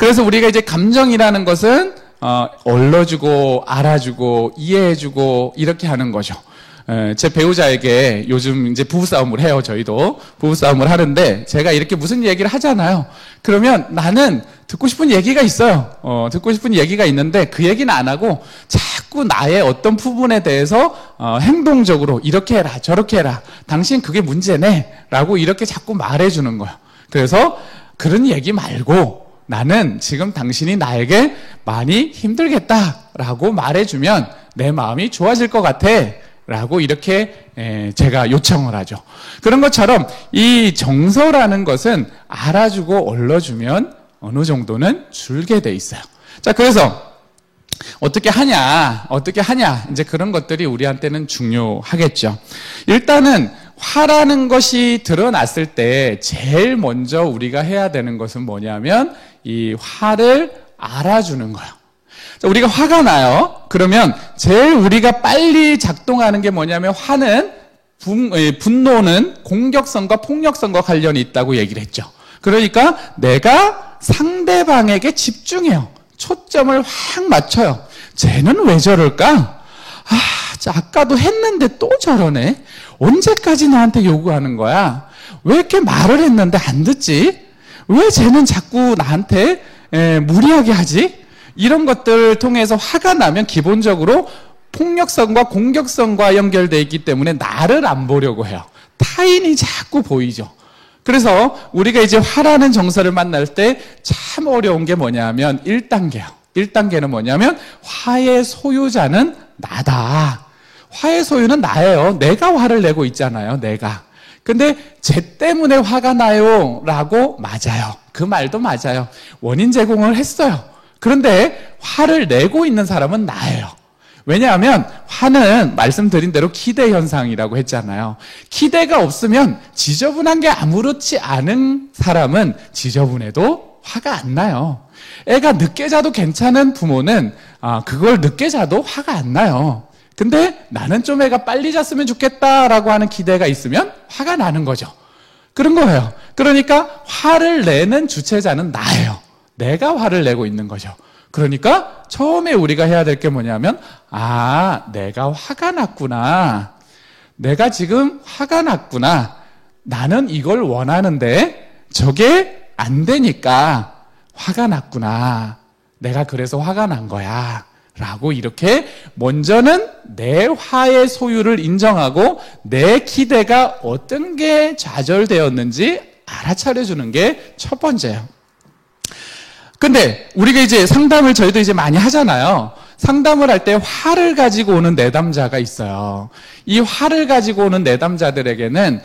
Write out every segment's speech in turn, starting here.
그래서 우리가 이제 감정이라는 것은 얼러주고 알아주고 이해해주고 이렇게 하는 거죠. 제 배우자에게 요즘 이제 부부싸움을 해요. 저희도 부부싸움을 하는데 제가 이렇게 무슨 얘기를 하잖아요. 그러면 나는 듣고 싶은 얘기가 있어요. 듣고 싶은 얘기가 있는데 그 얘기는 안 하고 자꾸 나의 어떤 부분에 대해서 행동적으로 이렇게 해라 저렇게 해라 당신 그게 문제네 라고 이렇게 자꾸 말해주는 거예요. 그래서 그런 얘기 말고 나는 지금 당신이 나에게 많이 힘들겠다라고 말해주면 내 마음이 좋아질 것 같아 라고 이렇게 제가 요청을 하죠. 그런 것처럼 이 정서라는 것은 알아주고 얼러주면 어느 정도는 줄게 돼 있어요. 자, 그래서 어떻게 하냐 이제 그런 것들이 우리한테는 중요하겠죠. 일단은 화라는 것이 드러났을 때 제일 먼저 우리가 해야 되는 것은 뭐냐면 이 화를 알아주는 거예요. 자, 우리가 화가 나요. 그러면 제일 우리가 빨리 작동하는 게 뭐냐면 화는 분노는 공격성과 폭력성과 관련이 있다고 얘기를 했죠. 그러니까 내가 상대방에게 집중해요. 초점을 확 맞춰요. 쟤는 왜 저럴까? 아까도 했는데 또 저러네. 언제까지 나한테 요구하는 거야? 왜 이렇게 말을 했는데 안 듣지? 왜 쟤는 자꾸 나한테 무리하게 하지? 이런 것들을 통해서 화가 나면 기본적으로 폭력성과 공격성과 연결되어 있기 때문에 나를 안 보려고 해요. 타인이 자꾸 보이죠. 그래서 우리가 이제 화라는 정서를 만날 때 참 어려운 게 뭐냐면 1단계예요. 1단계는 뭐냐면 화의 소유자는 나다. 화의 소유는 나예요. 내가 화를 내고 있잖아요. 내가. 근데 쟤 때문에 화가 나요 라고 맞아요. 그 말도 맞아요. 원인 제공을 했어요. 그런데 화를 내고 있는 사람은 나예요. 왜냐하면 화는 말씀드린 대로 기대 현상이라고 했잖아요. 기대가 없으면 지저분한 게 아무렇지 않은 사람은 지저분해도 화가 안 나요. 애가 늦게 자도 괜찮은 부모는 그걸 늦게 자도 화가 안 나요. 근데 나는 좀 애가 빨리 잤으면 좋겠다라고 하는 기대가 있으면 화가 나는 거죠. 그런 거예요. 그러니까 화를 내는 주체자는 나예요. 내가 화를 내고 있는 거죠. 그러니까 처음에 우리가 해야 될 게 뭐냐면 내가 화가 났구나. 내가 지금 화가 났구나. 나는 이걸 원하는데 저게 안 되니까 화가 났구나. 내가 그래서 화가 난 거야. 라고 이렇게 먼저는 내 화의 소유를 인정하고 내 기대가 어떤 게 좌절되었는지 알아차려주는 게 첫 번째예요. 근데 우리가 이제 상담을 저희도 이제 많이 하잖아요. 상담을 할 때 화를 가지고 오는 내담자가 있어요. 이 화를 가지고 오는 내담자들에게는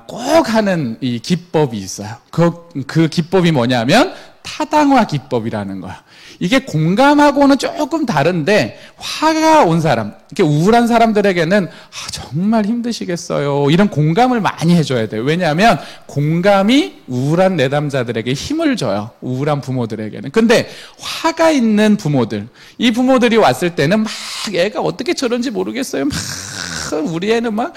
꼭 하는 이 기법이 있어요. 그 기법이 뭐냐면 타당화 기법이라는 거야. 이게 공감하고는 조금 다른데 화가 온 사람, 이렇게 우울한 사람들에게는 정말 힘드시겠어요. 이런 공감을 많이 해줘야 돼요. 왜냐하면 공감이 우울한 내담자들에게 힘을 줘요. 우울한 부모들에게는. 근데 화가 있는 부모들, 이 부모들이 왔을 때는 막 애가 어떻게 저런지 모르겠어요. 막 우리 애는 막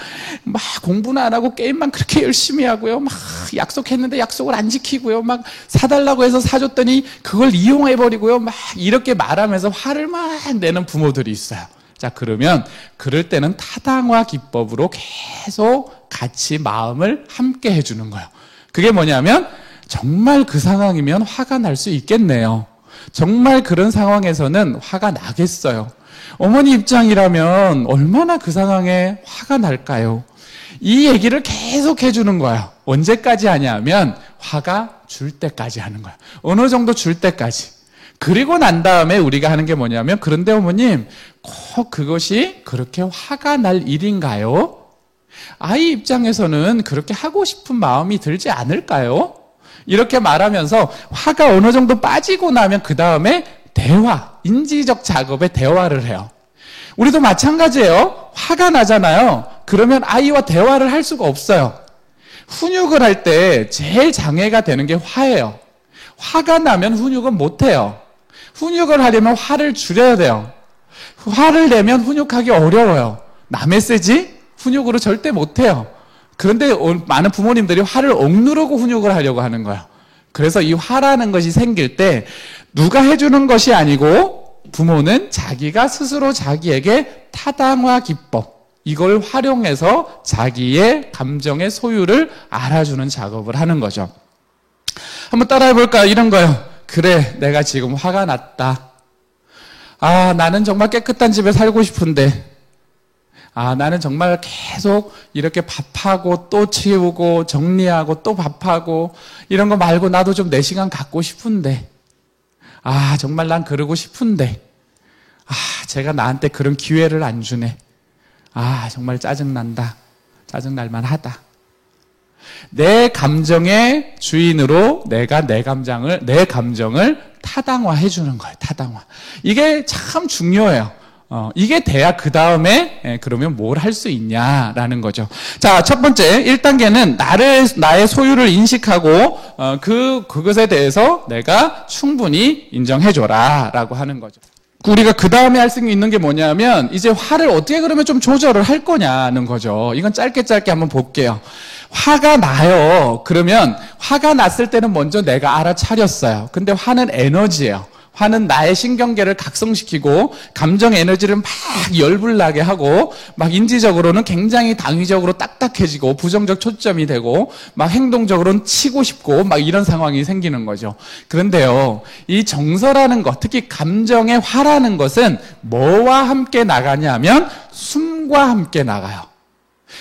공부는 안 하고 게임만 그렇게 열심히 하고요. 막 약속했는데 약속을 안 지키고요. 막 사달라고 해서 사줬더니 그걸 이용해버리고요. 막 이렇게 말하면서 화를 막 내는 부모들이 있어요. 자, 그러면 그럴 때는 타당화 기법으로 계속 같이 마음을 함께 해주는 거예요. 그게 뭐냐면 정말 그 상황이면 화가 날 수 있겠네요. 정말 그런 상황에서는 화가 나겠어요. 어머니 입장이라면 얼마나 그 상황에 화가 날까요? 이 얘기를 계속 해주는 거예요. 언제까지 하냐면 화가 줄 때까지 하는 거예요. 어느 정도 줄 때까지. 그리고 난 다음에 우리가 하는 게 뭐냐면 그런데 어머님 꼭 그것이 그렇게 화가 날 일인가요? 아이 입장에서는 그렇게 하고 싶은 마음이 들지 않을까요? 이렇게 말하면서 화가 어느 정도 빠지고 나면 그 다음에 대화, 인지적 작업에 대화를 해요. 우리도 마찬가지예요. 화가 나잖아요. 그러면 아이와 대화를 할 수가 없어요. 훈육을 할 때 제일 장애가 되는 게 화예요. 화가 나면 훈육은 못해요. 훈육을 하려면 화를 줄여야 돼요. 화를 내면 훈육하기 어려워요. 남의 세지 훈육으로 절대 못해요. 그런데 많은 부모님들이 화를 억누르고 훈육을 하려고 하는 거예요. 그래서 이 화라는 것이 생길 때 누가 해주는 것이 아니고 부모는 자기가 스스로 자기에게 타당화 기법, 이걸 활용해서 자기의 감정의 소유를 알아주는 작업을 하는 거죠. 한번 따라해 볼까요? 이런 거요. 그래, 내가 지금 화가 났다. 아, 나는 정말 깨끗한 집에 살고 싶은데, 아, 나는 정말 계속 이렇게 밥하고 또 치우고 정리하고 또 밥하고 이런 거 말고 나도 좀 내 시간 갖고 싶은데, 아, 정말 난 그러고 싶은데, 아, 제가 나한테 그런 기회를 안 주네. 아, 정말 짜증난다. 짜증날만 하다. 내 감정의 주인으로 내가 내 감정을 타당화해 주는 거예요. 타당화. 이게 참 중요해요. 이게 돼야 그 다음에 그러면 뭘 할 수 있냐라는 거죠. 자, 첫 번째 1단계는 나의 소유를 인식하고 그것에 대해서 내가 충분히 인정해줘라라고 하는 거죠. 우리가 그 다음에 할 수 있는 게 뭐냐면 이제 화를 어떻게 그러면 좀 조절을 할 거냐는 거죠. 이건 짧게 한번 볼게요. 화가 나요. 그러면 화가 났을 때는 먼저 내가 알아차렸어요. 근데 화는 에너지예요. 화는 나의 신경계를 각성시키고 감정 에너지를 막 열불나게 하고 막 인지적으로는 굉장히 당위적으로 딱딱해지고 부정적 초점이 되고 막 행동적으로는 치고 싶고 막 이런 상황이 생기는 거죠. 그런데요, 이 정서라는 것, 특히 감정의 화라는 것은 뭐와 함께 나가냐면 숨과 함께 나가요.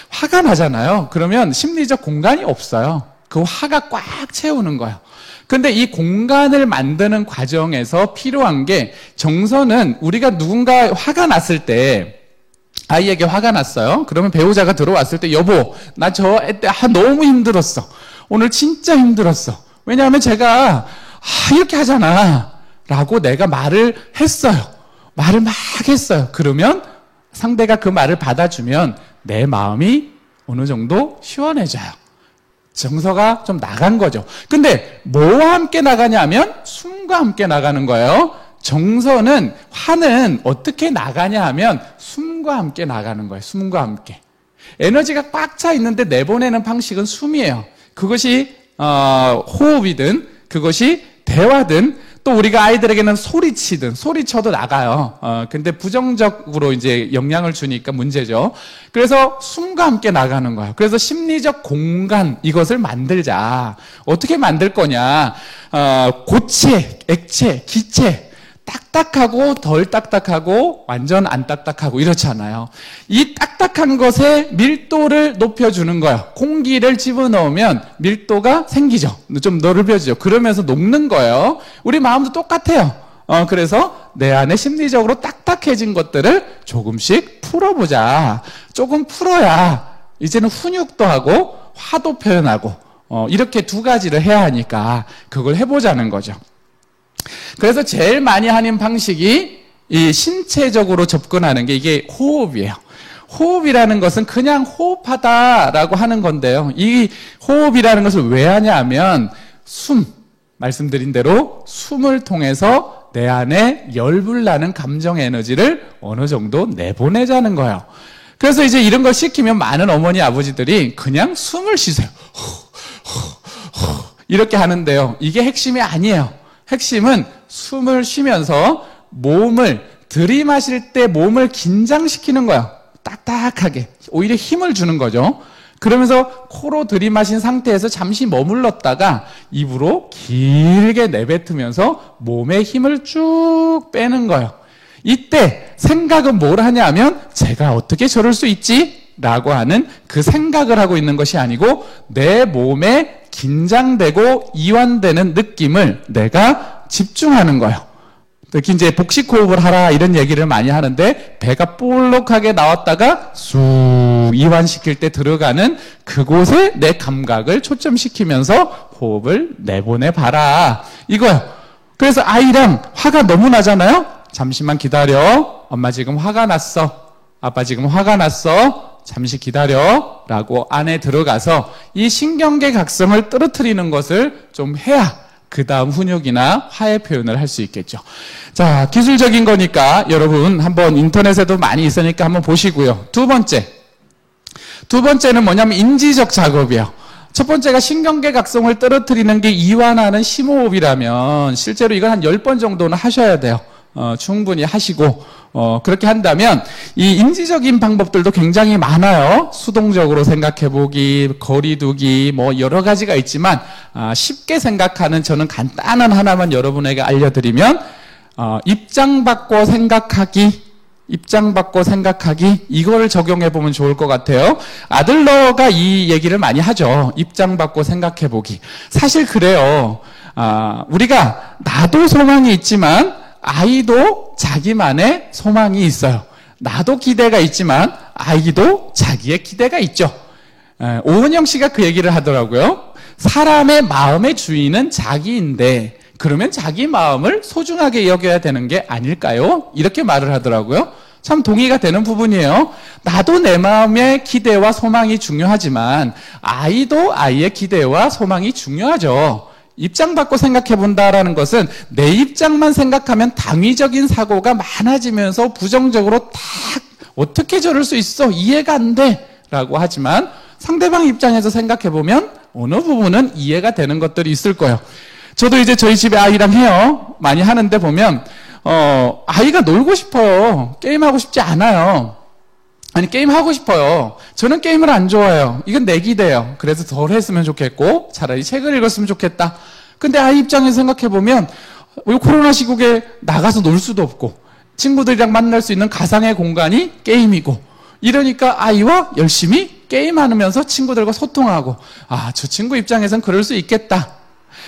화가 나잖아요. 그러면 심리적 공간이 없어요. 그 화가 꽉 채우는 거예요. 근데 이 공간을 만드는 과정에서 필요한 게, 정서는 우리가 누군가 화가 났을 때, 아이에게 화가 났어요. 그러면 배우자가 들어왔을 때, 여보, 나 저 애 때 너무 힘들었어. 오늘 진짜 힘들었어. 왜냐하면 제가 이렇게 하잖아 라고 내가 말을 했어요. 말을 막 했어요. 그러면 상대가 그 말을 받아주면 내 마음이 어느 정도 시원해져요. 정서가 좀 나간 거죠. 근데 뭐와 함께 나가냐면 숨과 함께 나가는 거예요. 정서는, 화는 어떻게 나가냐 하면 숨과 함께 나가는 거예요. 숨과 함께. 에너지가 꽉 차 있는데 내보내는 방식은 숨이에요. 그것이 호흡이든 그것이 대화든 또 우리가 아이들에게는 소리쳐도 나가요. 근데 부정적으로 이제 영향을 주니까 문제죠. 그래서 숨과 함께 나가는 거예요. 그래서 심리적 공간, 이것을 만들자. 어떻게 만들 거냐? 고체, 액체, 기체. 딱딱하고 덜 딱딱하고 완전 안 딱딱하고 이렇잖아요. 이 딱딱한 것의 밀도를 높여주는 거예요. 공기를 집어넣으면 밀도가 생기죠. 좀 넓어지죠. 그러면서 녹는 거예요. 우리 마음도 똑같아요. 그래서 내 안에 심리적으로 딱딱해진 것들을 조금씩 풀어보자. 조금 풀어야 이제는 훈육도 하고 화도 표현하고 이렇게 두 가지를 해야 하니까 그걸 해보자는 거죠. 그래서 제일 많이 하는 방식이 이 신체적으로 접근하는 게 이게 호흡이에요. 호흡이라는 것은 그냥 호흡하다라고 하는 건데요. 이 호흡이라는 것을 왜 하냐 하면 말씀드린 대로 숨을 통해서 내 안에 열불나는 감정 에너지를 어느 정도 내보내자는 거예요. 그래서 이제 이런 걸 시키면 많은 어머니 아버지들이 그냥 숨을 쉬세요. 이렇게 하는데요. 이게 핵심이 아니에요. 핵심은 숨을 쉬면서 몸을 들이마실 때 몸을 긴장시키는 거야. 딱딱하게. 오히려 힘을 주는 거죠. 그러면서 코로 들이마신 상태에서 잠시 머물렀다가 입으로 길게 내뱉으면서 몸에 힘을 쭉 빼는 거예요. 이때 생각은 뭘 하냐면 제가 어떻게 저럴 수 있지? 라고 하는 그 생각을 하고 있는 것이 아니고 내 몸에 긴장되고 이완되는 느낌을 내가 집중하는 거예요. 특히 이제 복식 호흡을 하라 이런 얘기를 많이 하는데 배가 볼록하게 나왔다가 쑥 이완시킬 때 들어가는 그곳에 내 감각을 초점시키면서 호흡을 내보내 봐라 이거예요. 그래서 아이랑 화가 너무 나잖아요. 잠시만 기다려. 엄마 지금 화가 났어. 아빠 지금 화가 났어. 잠시 기다려 라고 안에 들어가서 이 신경계 각성을 떨어뜨리는 것을 좀 해야 그 다음 훈육이나 화해 표현을 할 수 있겠죠. 자, 기술적인 거니까 여러분 한번 인터넷에도 많이 있으니까 한번 보시고요. 두 번째는 뭐냐면 인지적 작업이에요. 첫 번째가 신경계각성을 떨어뜨리는 게 이완하는 심호흡이라면 실제로 이건 한 10번 정도는 하셔야 돼요. 충분히 하시고 그렇게 한다면 이 인지적인 방법들도 굉장히 많아요. 수동적으로 생각해보기, 거리두기 뭐 여러 가지가 있지만 쉽게 생각하는 저는 간단한 하나만 여러분에게 알려드리면 입장 바꿔 생각하기 이거를 적용해보면 좋을 것 같아요. 아들러가 이 얘기를 많이 하죠. 입장 바꿔 생각해보기. 사실 그래요. 우리가 나도 소망이 있지만 아이도 자기만의 소망이 있어요. 나도 기대가 있지만 아이도 자기의 기대가 있죠. 오은영 씨가 그 얘기를 하더라고요. 사람의 마음의 주인은 자기인데 그러면 자기 마음을 소중하게 여겨야 되는 게 아닐까요? 이렇게 말을 하더라고요. 참 동의가 되는 부분이에요. 나도 내 마음의 기대와 소망이 중요하지만 아이도 아이의 기대와 소망이 중요하죠. 입장 바꿔 생각해 본다라는 것은 내 입장만 생각하면 당위적인 사고가 많아지면서 부정적으로 딱 어떻게 저럴 수 있어? 이해가 안 돼. 라고 하지만 상대방 입장에서 생각해 보면 어느 부분은 이해가 되는 것들이 있을 거예요. 저도 이제 저희 집에 아이랑 해요. 많이 하는데 보면 아이가 놀고 싶어요. 게임하고 싶지 않아요. 아니 게임하고 싶어요. 저는 게임을 안 좋아해요. 이건 내 기대예요. 그래서 덜 했으면 좋겠고 차라리 책을 읽었으면 좋겠다. 근데 아이 입장에서 생각해보면 코로나 시국에 나가서 놀 수도 없고 친구들이랑 만날 수 있는 가상의 공간이 게임이고 이러니까 아이와 열심히 게임하면서 친구들과 소통하고 저 친구 입장에선 그럴 수 있겠다.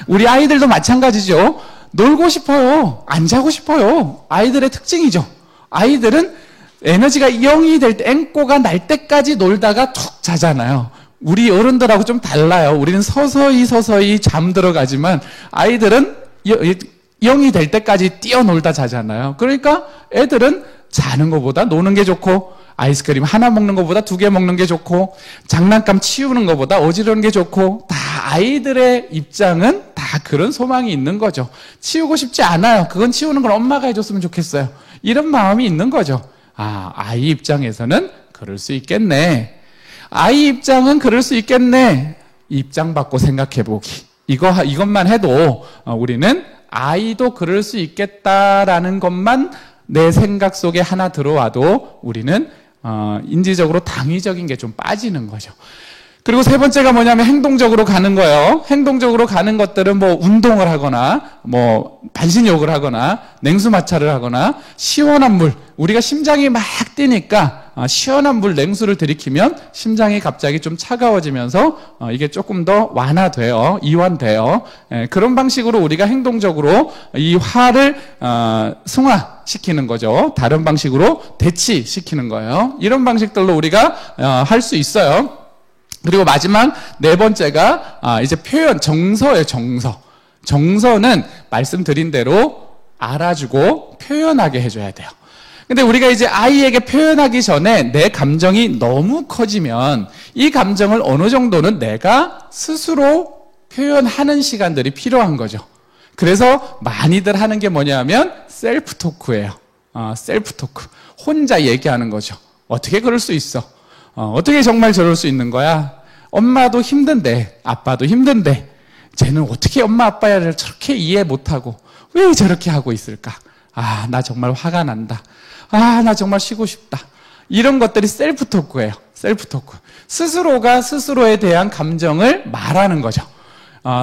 우리 아이들도 마찬가지죠. 놀고 싶어요. 안 자고 싶어요. 아이들의 특징이죠. 아이들은 에너지가 0이 될 때, 앵꼬가 날 때까지 놀다가 툭 자잖아요. 우리 어른들하고 좀 달라요. 우리는 서서히 잠들어가지만 아이들은 0이 될 때까지 뛰어놀다 자잖아요. 그러니까 애들은 자는 것보다 노는 게 좋고 아이스크림 하나 먹는 것보다 2개 먹는 게 좋고 장난감 치우는 것보다 어지러운 게 좋고 다 아이들의 입장은 다 그런 소망이 있는 거죠. 치우고 싶지 않아요. 그건 치우는 걸 엄마가 해줬으면 좋겠어요. 이런 마음이 있는 거죠. 아이 입장에서는 그럴 수 있겠네. 아이 입장은 그럴 수 있겠네. 입장 바꿔 생각해보기. 이것만 해도 우리는 아이도 그럴 수 있겠다라는 것만 내 생각 속에 하나 들어와도 우리는 인지적으로 당위적인 게 좀 빠지는 거죠. 그리고 세 번째가 뭐냐면 행동적으로 가는 거예요. 행동적으로 가는 것들은 뭐 운동을 하거나 뭐 반신욕을 하거나 냉수 마찰을 하거나 시원한 물, 우리가 심장이 막 뛰니까 시원한 물 냉수를 들이키면 심장이 갑자기 좀 차가워지면서 이게 조금 더 완화돼요. 이완돼요. 그런 방식으로 우리가 행동적으로 이 화를 승화시키는 거죠. 다른 방식으로 대치시키는 거예요. 이런 방식들로 우리가 할 수 있어요. 그리고 마지막 네 번째가 이제 표현, 정서예요. 정서는 말씀드린 대로 알아주고 표현하게 해줘야 돼요. 근데 우리가 이제 아이에게 표현하기 전에 내 감정이 너무 커지면 이 감정을 어느 정도는 내가 스스로 표현하는 시간들이 필요한 거죠. 그래서 많이들 하는 게 뭐냐면 셀프 토크예요. 셀프 토크. 혼자 얘기하는 거죠. 어떻게 그럴 수 있어? 어떻게 정말 저럴 수 있는 거야? 엄마도 힘든데, 아빠도 힘든데, 쟤는 어떻게 엄마 아빠를 저렇게 이해 못하고 왜 저렇게 하고 있을까? 나 정말 화가 난다. 나 정말 쉬고 싶다. 이런 것들이 셀프 토크예요. 셀프 토크. 스스로가 스스로에 대한 감정을 말하는 거죠.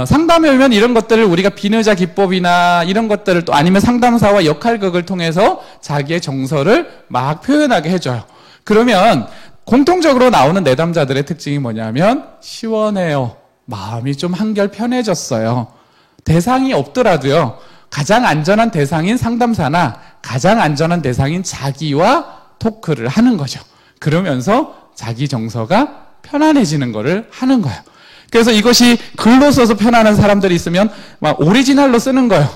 상담에 오면 이런 것들을 우리가 비nø자 기법이나 이런 것들을 또 아니면 상담사와 역할극을 통해서 자기의 정서를 막 표현하게 해줘요. 그러면 공통적으로 나오는 내담자들의 특징이 뭐냐면 시원해요. 마음이 좀 한결 편해졌어요. 대상이 없더라도요. 가장 안전한 대상인 상담사나 가장 안전한 대상인 자기와 토크를 하는 거죠. 그러면서 자기 정서가 편안해지는 거를 하는 거예요. 그래서 이것이 글로 써서 편안한 사람들이 있으면 막 오리지널로 쓰는 거예요.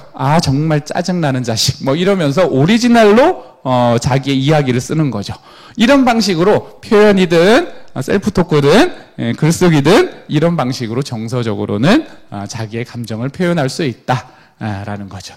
정말 짜증나는 자식. 뭐 이러면서 오리지널로 자기의 이야기를 쓰는 거죠. 이런 방식으로 표현이든 셀프 토크든 글쓰기든 이런 방식으로 정서적으로는 자기의 감정을 표현할 수 있다라는 거죠.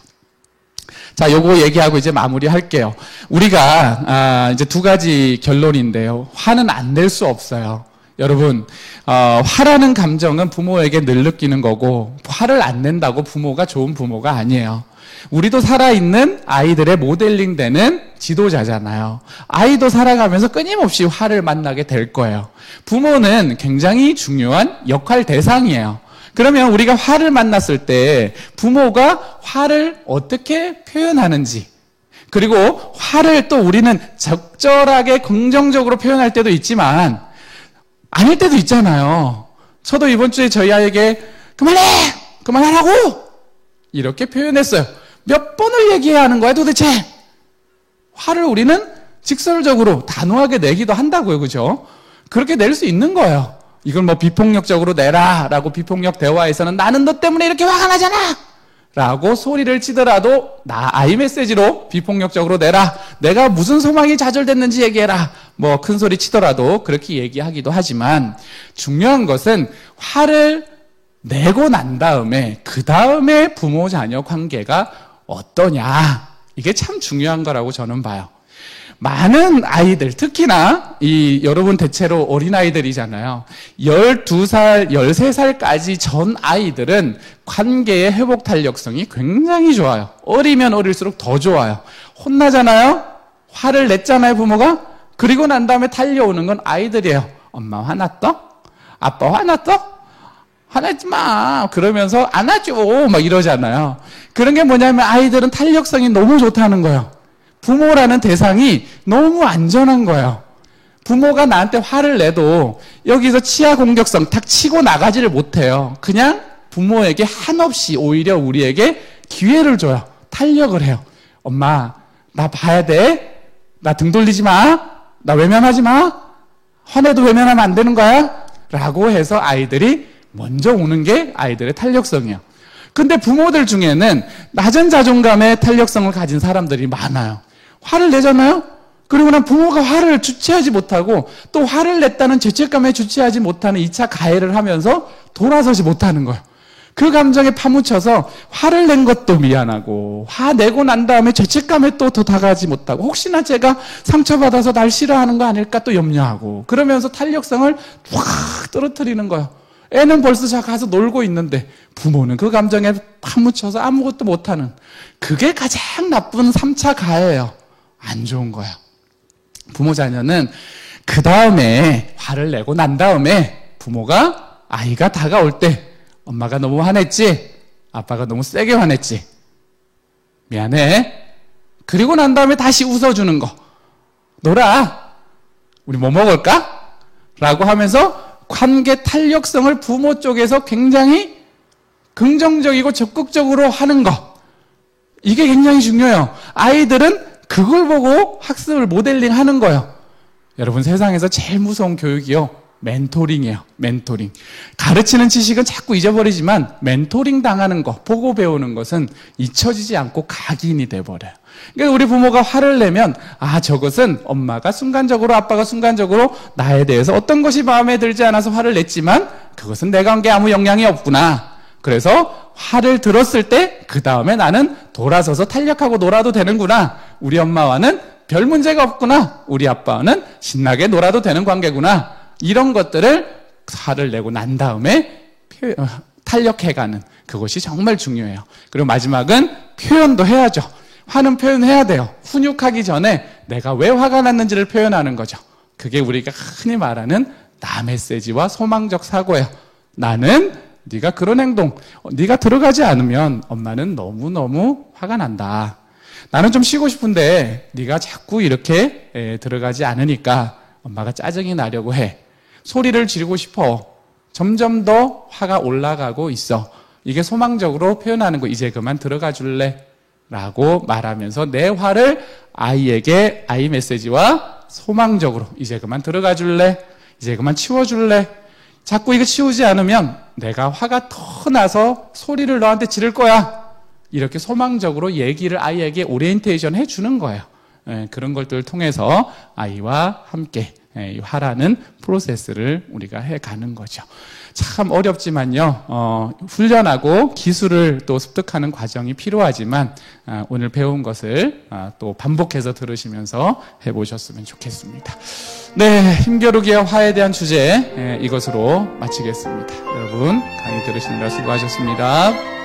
자, 요거 얘기하고 이제 마무리할게요. 우리가 이제 두 가지 결론인데요. 화는 안 낼 수 없어요. 여러분, 화라는 감정은 부모에게 늘 느끼는 거고, 화를 안 낸다고 부모가 좋은 부모가 아니에요. 우리도 살아있는 아이들의 모델링 되는 지도자잖아요. 아이도 살아가면서 끊임없이 화를 만나게 될 거예요. 부모는 굉장히 중요한 역할 대상이에요. 그러면 우리가 화를 만났을 때 부모가 화를 어떻게 표현하는지, 그리고 화를 또 우리는 적절하게 긍정적으로 표현할 때도 있지만 아닐 때도 있잖아요. 저도 이번 주에 저희 아이에게 그만해! 그만하라고! 이렇게 표현했어요. 몇 번을 얘기해야 하는 거야 도대체? 화를 우리는 직설적으로 단호하게 내기도 한다고요. 그죠? 그렇게 낼 수 있는 거예요. 이걸 뭐 비폭력적으로 내라 라고 비폭력 대화에서는 나는 너 때문에 이렇게 화가 나잖아! 라고 소리를 치더라도 아이 메시지로 비폭력적으로 내라. 내가 무슨 소망이 좌절됐는지 얘기해라. 뭐 큰 소리 치더라도 그렇게 얘기하기도 하지만 중요한 것은 화를 내고 난 다음에 그 다음에 부모 자녀 관계가 어떠냐. 이게 참 중요한 거라고 저는 봐요. 많은 아이들, 특히나 여러분 대체로 어린아이들이잖아요. 12살, 13살까지 전 아이들은 관계의 회복 탄력성이 굉장히 좋아요. 어리면 어릴수록 더 좋아요. 혼나잖아요? 화를 냈잖아요, 부모가? 그리고 난 다음에 달려오는 건 아이들이에요. 엄마 화났어? 아빠 화났어? 화내지 마. 그러면서 안아줘. 막 이러잖아요. 그런 게 뭐냐면 아이들은 탄력성이 너무 좋다는 거예요. 부모라는 대상이 너무 안전한 거예요. 부모가 나한테 화를 내도 여기서 치아 공격성 탁 치고 나가지를 못해요. 그냥 부모에게 한없이 오히려 우리에게 기회를 줘요. 탄력을 해요. 엄마, 나 봐야 돼. 나 등 돌리지 마. 나 외면하지 마. 화내도 외면하면 안 되는 거야. 라고 해서 아이들이 먼저 오는 게 아이들의 탄력성이에요. 근데 부모들 중에는 낮은 자존감의 탄력성을 가진 사람들이 많아요. 화를 내잖아요? 그리고 난 부모가 화를 주체하지 못하고 또 화를 냈다는 죄책감에 주체하지 못하는 2차 가해를 하면서 돌아서지 못하는 거예요. 그 감정에 파묻혀서 화를 낸 것도 미안하고 화내고 난 다음에 죄책감에 또 다가가지 못하고 혹시나 제가 상처받아서 날 싫어하는 거 아닐까 또 염려하고 그러면서 탄력성을 확 떨어뜨리는 거예요. 애는 벌써 가서 놀고 있는데 부모는 그 감정에 파묻혀서 아무것도 못하는, 그게 가장 나쁜 3차 가해예요. 안 좋은 거예요. 부모 자녀는 그 다음에 화를 내고 난 다음에 부모가 아이가 다가올 때 엄마가 너무 화냈지? 아빠가 너무 세게 화냈지? 미안해. 그리고 난 다음에 다시 웃어주는 거. 놀아. 우리 뭐 먹을까? 라고 하면서 관계 탄력성을 부모 쪽에서 굉장히 긍정적이고 적극적으로 하는 거. 이게 굉장히 중요해요. 아이들은 그걸 보고 학습을 모델링 하는 거예요. 여러분, 세상에서 제일 무서운 교육이요, 멘토링이에요. 멘토링. 가르치는 지식은 자꾸 잊어버리지만 멘토링 당하는 거, 보고 배우는 것은 잊혀지지 않고 각인이 돼버려요. 그러니까 우리 부모가 화를 내면 저것은 엄마가 순간적으로, 아빠가 순간적으로 나에 대해서 어떤 것이 마음에 들지 않아서 화를 냈지만 그것은 내 관계에 아무 영향이 없구나. 그래서 화를 들었을 때 그 다음에 나는 돌아서서 탄력하고 놀아도 되는구나. 우리 엄마와는 별 문제가 없구나. 우리 아빠와는 신나게 놀아도 되는 관계구나. 이런 것들을 화를 내고 난 다음에 탄력해가는, 그것이 정말 중요해요. 그리고 마지막은 표현도 해야죠. 화는 표현해야 돼요. 훈육하기 전에 내가 왜 화가 났는지를 표현하는 거죠. 그게 우리가 흔히 말하는 나 메시지와 소망적 사고예요. 나는 네가 그런 행동, 네가 들어가지 않으면 엄마는 너무너무 화가 난다. 나는 좀 쉬고 싶은데 네가 자꾸 이렇게 들어가지 않으니까 엄마가 짜증이 나려고 해. 소리를 지르고 싶어. 점점 더 화가 올라가고 있어. 이게 소망적으로 표현하는 거. 이제 그만 들어가 줄래? 라고 말하면서 내 화를 아이에게 아이 메시지와 소망적으로 이제 그만 들어가 줄래? 이제 그만 치워줄래? 자꾸 이거 치우지 않으면 내가 화가 더 나서 소리를 너한테 지를 거야. 이렇게 소망적으로 얘기를 아이에게 오리엔테이션 해주는 거예요. 그런 것들을 통해서 아이와 함께 이 화라는 프로세스를 우리가 해가는 거죠. 참 어렵지만요, 훈련하고 기술을 또 습득하는 과정이 필요하지만, 오늘 배운 것을 또 반복해서 들으시면서 해보셨으면 좋겠습니다. 네, 힘겨루기와 화에 대한 주제, 이것으로 마치겠습니다. 여러분, 강의 들으시느라 수고하셨습니다.